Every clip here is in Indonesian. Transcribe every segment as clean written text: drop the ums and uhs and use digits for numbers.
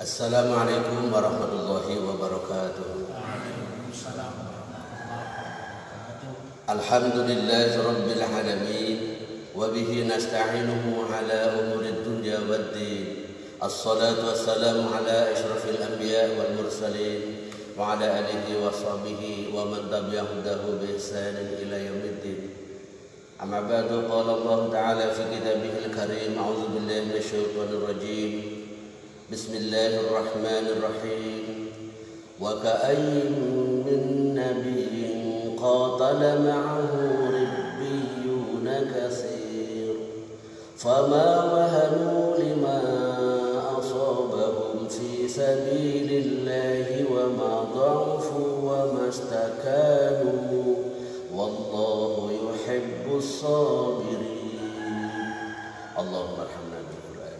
Assalamualaikum warahmatullahi wabarakatuh. Alhamdulillahi rabbil alamin wa bihi nasta'inuhu ala umurid dunya waddin. Assalatu wassalamu ala asyrafil anbiya wal mursalin wa ala alihi wa sahbihi wa man tabi'ahu bi ihsanin ila yaumiddin. Amma ba'du, qala Allah ta'ala fi kitabihil karim, a'udzu billahi minasyaitonir rajim. Bismillahirrahmanirrahim. Wa ka'ayyin min nabiyyin qatala ma'ahu ribbiyuna katsir fama wahanu lima asabahum fi sabilillahi wa ma dha'fu wa mastakanu wallahu yuhibbus sabirin. Allahumma arhamna bil Qur'an.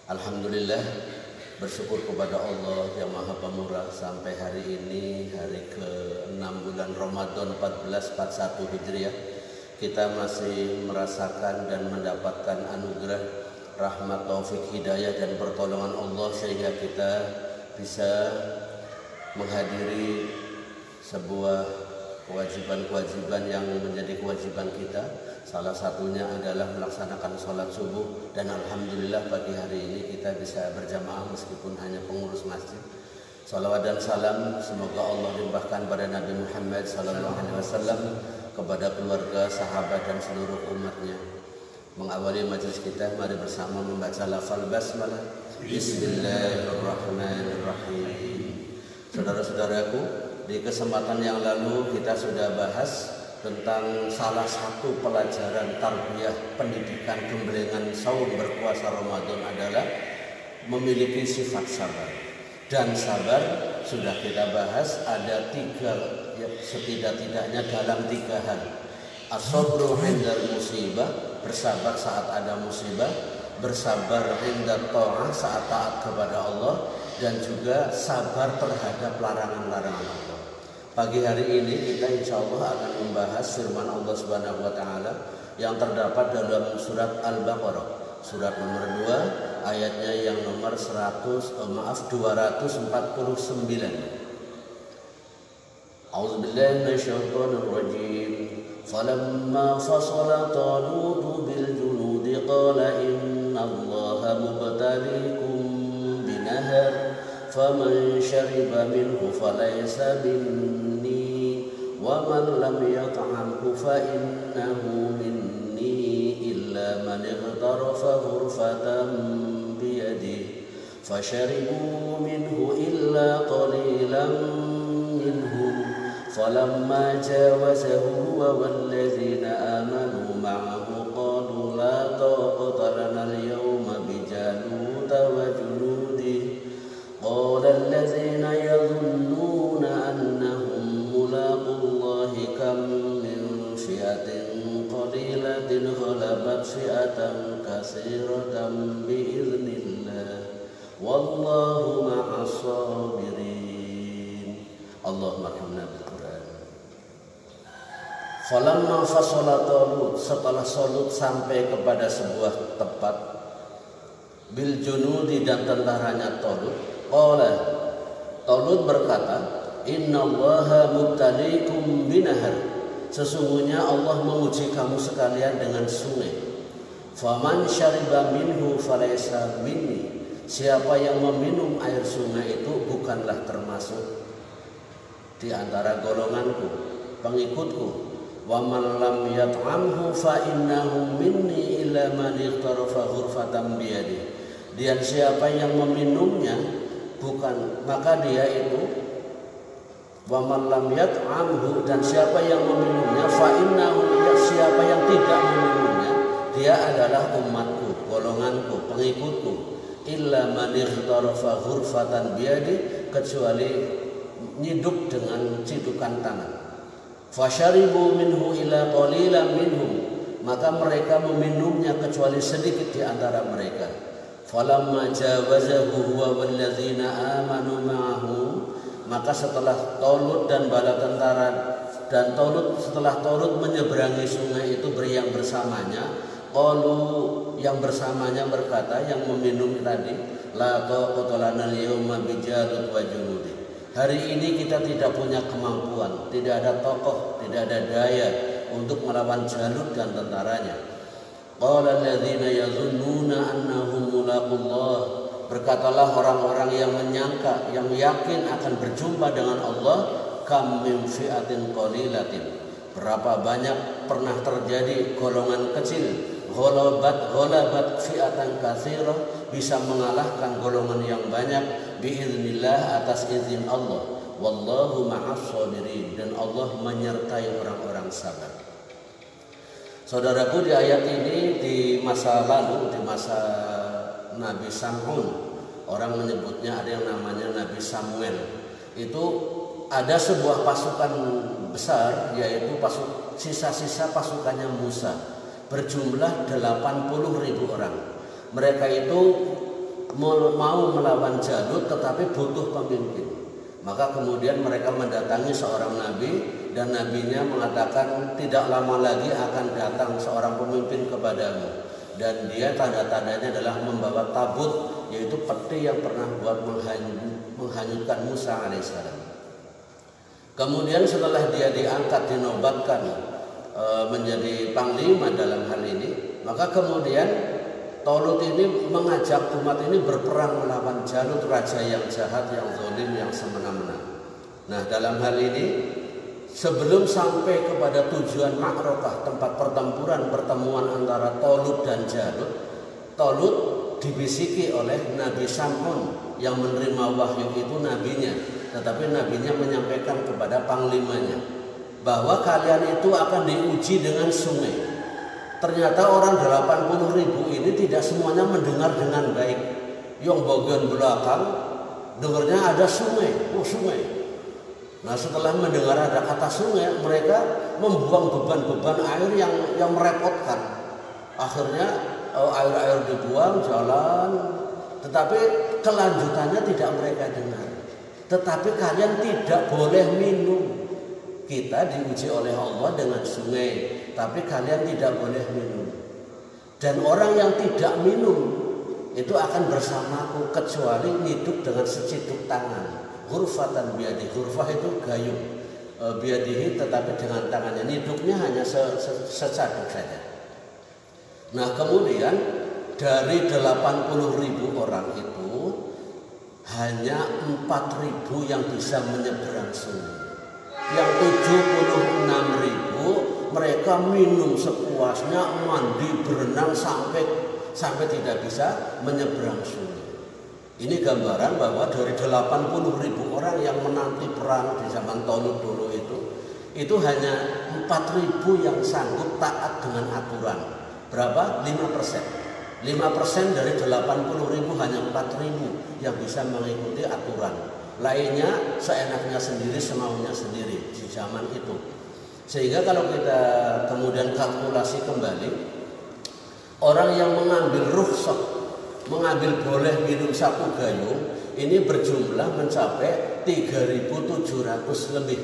Alhamdulillah, bersyukur kepada Allah yang Maha Pemurah, sampai hari ini hari ke-6 bulan Ramadan 1441 Hijriah kita masih merasakan dan mendapatkan anugerah rahmat, taufik, hidayah dan pertolongan Allah sehingga kita bisa menghadiri sebuah kewajiban-kewajiban yang menjadi kewajiban kita. Salah satunya adalah melaksanakan sholat subuh, dan alhamdulillah pagi hari ini kita bisa berjamaah meskipun hanya pengurus masjid. Salawat dan salam semoga Allah limpahkan pada Nabi Muhammad SAW, kepada keluarga, sahabat dan seluruh umatnya. Mengawali majelis kita, mari bersama membaca lafal basmalah. Bismillahirrahmanirrahim. Saudara-saudaraku, di kesempatan yang lalu kita sudah bahas tentang salah satu pelajaran tarbiyah pendidikan gemblengan saum berpuasa Ramadan adalah memiliki sifat sabar. Dan sabar sudah kita bahas ada tiga, ya, setidak-tidaknya dalam tiga hal. As-sabru 'indal musibah, bersabar saat ada musibah, bersabar 'indat tha'ah, saat taat kepada Allah, dan juga sabar terhadap larangan-larangan Allah. Pagi hari ini kita insya Allah akan membahas firman Allah Subhanahu wa Ta'ala yang terdapat dalam surat Al-Baqarah, surat nomor 2, ayatnya yang nomor 249. A'udzubillahi minasyaitonir rajim. Falamma fasala Talut bil junudi qala innallaha mubtaliikum binahar faman syariba minhu falaysa minni wa man lam yat'amhu fa innahu minni illa man ightarafa ghurfatan biyadihi fasharibu minhu illa qalilan minhum falamma jawazahu huwa wallazina amanu ma'ahu qalu la taqata lana al-yawma bijaluta wa junudihi qala allazina yadhunnuna annahum mulaqu Allahi kam min fi'atin qalilatin ghalabat fi'atan katsiratan bi'iznillah wallahu ma'as sabirin. Allahumma arhamna bil Qur'an. Falamma fasala Talut, setelah Talut sampai kepada sebuah tempat, bil junudi, dan tentaranya Talut, qala, Talut berkata, innallaha mubtaliikum binahar, sesungguhnya Allah menguji kamu sekalian dengan sungai. Faman syariba minhu falaysa minni, siapa yang meminum air sungai itu bukanlah termasuk di antara golonganku, pengikutku. Wa man lam yat'amhu fa innahu minni illa man ightarafa ghurfatan biyadihi, dan siapa yang meminumnya bukan, maka dia itu, wa man lam yat'amhu, dan siapa yang meminumnya, fa innahu, siapa yang tidak meminumnya, dia adalah umatku, golonganku, pengikutku. Illa man ightarafa ghurfatan biyadihi, kecuali nyiduk dengan cidukan tangan. Fasharibu minhu ila qalilan minhum, maka mereka meminumnya kecuali sedikit di antara mereka. Falamma jawazahu huwa wallazina amanu ma'ahu, maka setelah Talut dan bala tentara, dan setelah Talut menyeberangi sungai itu yang bersamanya, Qalu, yang bersamanya berkata, yang meminum tadi, la taqata lana al-yawma bi Jalut wa junudi. Hari ini kita tidak punya kemampuan, tidak ada tokoh, tidak ada daya untuk melawan Jalut dan tentaranya. Qala alladziina yadhunnuna annahum mulaqullah. Berkatalah orang-orang yang menyangka, yang yakin akan berjumpa dengan Allah, kam min fi'atin qalilatin. Berapa banyak pernah terjadi golongan kecil, ghalabat fi'atan katsirah, bisa mengalahkan golongan yang banyak biiznillah, atas izin Allah. Wallahu ma'as sabirin, dan Allah menyertai orang-orang sabar. Saudaraku, di ayat ini di masa lalu, di masa Nabi Sam'un, orang menyebutnya ada yang namanya Nabi Samuel. Itu ada sebuah pasukan besar, yaitu sisa-sisa pasukannya Musa, berjumlah 80.000 orang. Mereka itu mau melawan Jalut tetapi butuh pemimpin. Maka kemudian mereka mendatangi seorang nabi, dan nabinya mengatakan, tidak lama lagi akan datang seorang pemimpin kepadamu, dan dia tanda-tandanya adalah membawa tabut, yaitu peti yang pernah buat menghanyutkan Musa alaihissalam. Kemudian setelah dia diangkat, dinobatkan menjadi panglima dalam hal ini, maka kemudian Talut ini mengajak umat ini berperang melawan Jalut, raja yang jahat, yang zalim, yang semena-mena. Nah, dalam hal ini sebelum sampai kepada tujuan Ma'rakah, tempat pertempuran antara Talut dan Jalut, Talut dibisiki oleh Nabi Sam'un yang menerima wahyu itu nabinya, tetapi nabinya menyampaikan kepada panglimanya bahwa kalian itu akan diuji dengan sungai. Ternyata orang 80.000 ini tidak semuanya mendengar dengan baik. Yang bagian belakang dengarnya ada sungai, sungai. Nah, setelah mendengar ada kata sungai, mereka membuang beban-beban air yang merepotkan. Akhirnya air-air dibuang, jalan, tetapi kelanjutannya tidak mereka dengar. Tetapi kalian tidak boleh minum. Kita diuji oleh Allah dengan sungai, tapi kalian tidak boleh minum. Dan orang yang tidak minum itu akan bersamaku kecuali hidup dengan seciduk tangan. Ghurfatan biadi, ghurfah itu gayung, biadihi, tetapi dengan tangannya. Hidupnya hanya secaduk saja. Nah, kemudian dari 80.000 orang itu hanya 4.000 yang bisa menyeberang sungai. Yang 76.000 mereka minum sepuasnya, mandi, berenang sampai tidak bisa menyeberang sungai. Ini gambaran bahwa dari 80.000 orang yang menanti perang di zaman Talut dulu itu hanya 4.000 yang sanggup taat dengan aturan. Berapa? 5%. 5% dari 80.000 hanya 4.000 yang bisa mengikuti aturan. Lainnya seenaknya sendiri, semaunya sendiri di zaman itu. Sehingga kalau kita kemudian kalkulasi kembali, orang yang mengambil rukhsah, mengambil boleh minum satu gayung, ini berjumlah mencapai 3.700 lebih.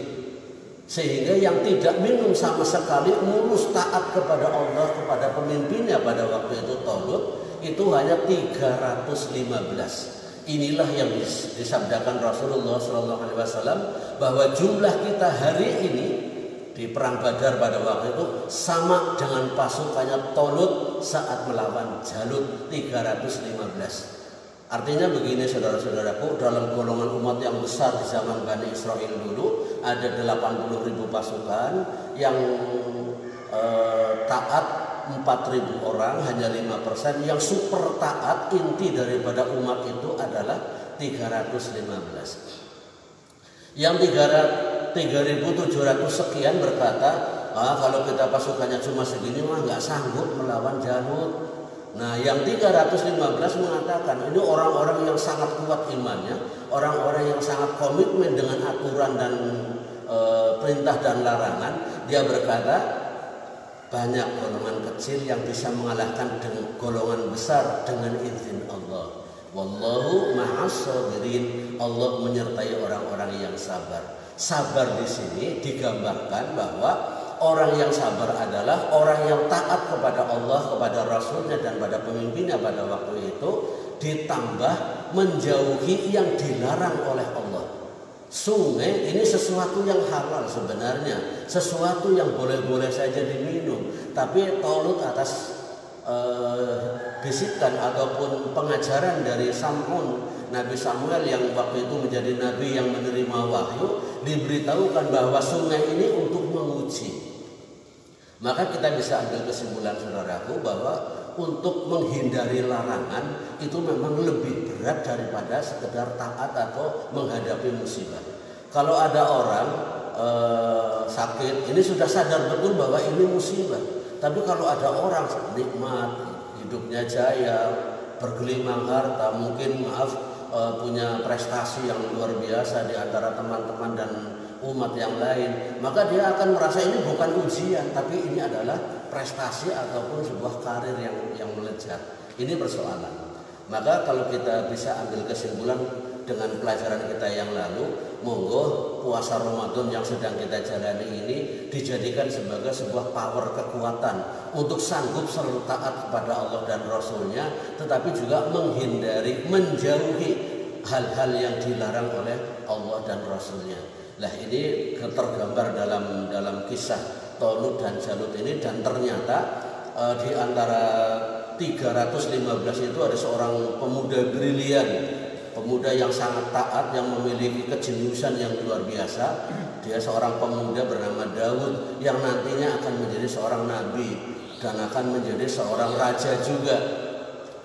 Sehingga yang tidak minum sama sekali, mulus taat kepada Allah, kepada pemimpinnya pada waktu itu Talut, itu hanya 315. Inilah yang disabdakan Rasulullah SAW bahwa jumlah kita hari ini di perang Badar pada waktu itu sama dengan pasukannya Talut saat melawan Jalut, 315. Artinya begini saudara-saudaraku, dalam golongan umat yang besar di zaman Bani Israel dulu ada 80.000 pasukan, yang taat 4.000 orang, hanya 5%. Yang super taat inti daripada umat itu adalah 315. Yang 3.700 sekian berkata, kalau kita pasukannya cuma segini mah nggak sanggup melawan Jalut. Nah, yang 315 mengatakan ini orang-orang yang sangat kuat imannya, orang-orang yang sangat komitmen dengan aturan dan perintah dan larangan. Dia berkata, banyak golongan kecil yang bisa mengalahkan dengan golongan besar dengan izin Allah. Wallahu ma'as sabirin. Allah menyertai orang-orang yang sabar. Sabar di sini digambarkan bahwa Orang yang sabar adalah orang yang taat kepada Allah, kepada Rasulnya dan pada pemimpinnya pada waktu itu, ditambah menjauhi yang dilarang oleh Allah. Sungai ini sesuatu yang halal sebenarnya, sesuatu yang boleh-boleh saja diminum. Tapi Talut atas bisikan ataupun pengajaran dari Nabi Samuel yang waktu itu menjadi nabi yang menerima wahyu, diberitahukan bahwa sungai ini untuk menguji. Maka kita bisa ambil kesimpulan saudaraku bahwa untuk menghindari larangan itu memang lebih berat daripada sekedar taat atau menghadapi musibah. Kalau ada orang sakit, ini sudah sadar betul bahwa ini musibah. Tapi kalau ada orang nikmat, hidupnya jaya, bergelimang harta, mungkin punya prestasi yang luar biasa di antara teman-teman dan umat yang lain, maka dia akan merasa ini bukan ujian, tapi ini adalah prestasi ataupun sebuah karir yang melejit. Ini persoalan. Maka kalau kita bisa ambil kesimpulan dengan pelajaran kita yang lalu, monggo puasa Ramadan yang sedang kita jalani ini dijadikan sebagai sebuah power, kekuatan untuk sanggup selalu taat kepada Allah dan Rasulnya, tetapi juga menjauhi hal-hal yang dilarang oleh Allah dan Rasulnya. Nah, ini tergambar dalam kisah Talut dan Jalut ini, dan ternyata di antara 315 itu ada seorang pemuda brilian, pemuda yang sangat taat, yang memiliki kejeniusan yang luar biasa. Dia seorang pemuda bernama Daud yang nantinya akan menjadi seorang nabi dan akan menjadi seorang raja juga.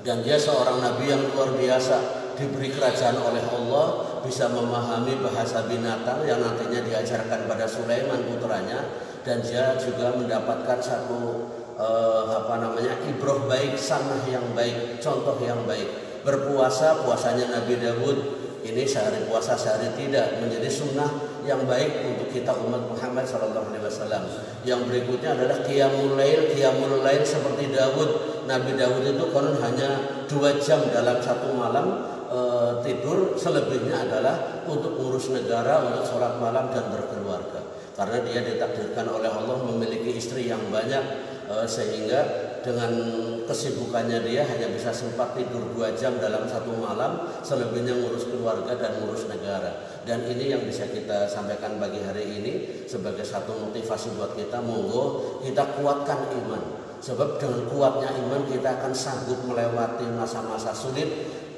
Dan dia seorang nabi yang luar biasa, diberi kerajaan oleh Allah, bisa memahami bahasa binatang yang nantinya diajarkan pada Sulaiman putranya, dan dia juga mendapatkan satu ibrah baik, sanah yang baik, contoh yang baik. Puasanya Nabi Daud ini sehari puasa sehari tidak, menjadi sunnah yang baik untuk kita umat Muhammad SAW. Yang berikutnya adalah qiyamul lail seperti Daud. Nabi Daud itu konon hanya 2 jam dalam satu malam tidur, selebihnya adalah untuk ngurus negara, untuk sholat malam dan berkeluarga. Karena dia ditakdirkan oleh Allah memiliki istri yang banyak, sehingga dengan kesibukannya dia hanya bisa sempat tidur 2 jam dalam satu malam, selebihnya ngurus keluarga dan ngurus negara. Dan ini yang bisa kita sampaikan pagi hari ini sebagai satu motivasi buat kita. Monggo kita kuatkan iman, sebab dengan kuatnya iman kita akan sanggup melewati masa-masa sulit,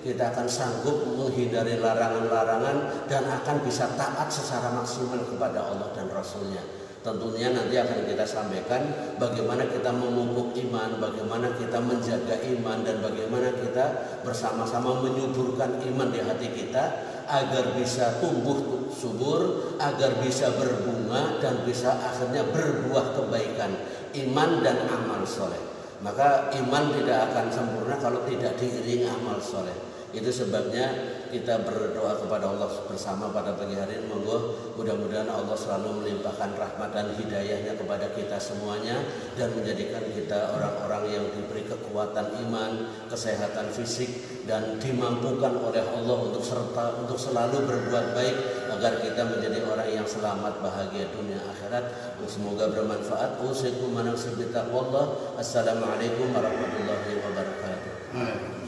kita akan sanggup menghindari larangan-larangan, dan akan bisa taat secara maksimal kepada Allah dan Rasulnya. Tentunya nanti akan kita sampaikan bagaimana kita memupuk iman, bagaimana kita menjaga iman, dan bagaimana kita bersama-sama menyuburkan iman di hati kita agar bisa tumbuh subur, agar bisa berbunga dan bisa akhirnya berbuah kebaikan, iman dan amal soleh. Maka iman tidak akan sempurna kalau tidak diiringi amal soleh. Itu sebabnya kita berdoa kepada Allah bersama pada pagi hari ini. Monggo mudah-mudahan Allah selalu melimpahkan rahmat dan hidayahnya kepada kita semuanya, dan menjadikan kita orang-orang yang diberi kekuatan iman, kesehatan fisik, dan dimampukan oleh Allah untuk selalu berbuat baik agar kita menjadi orang yang selamat bahagia dunia akhirat. Semoga bermanfaat. Usikum wa nafsi bi taqwallah. Assalamualaikum warahmatullahi wabarakatuh.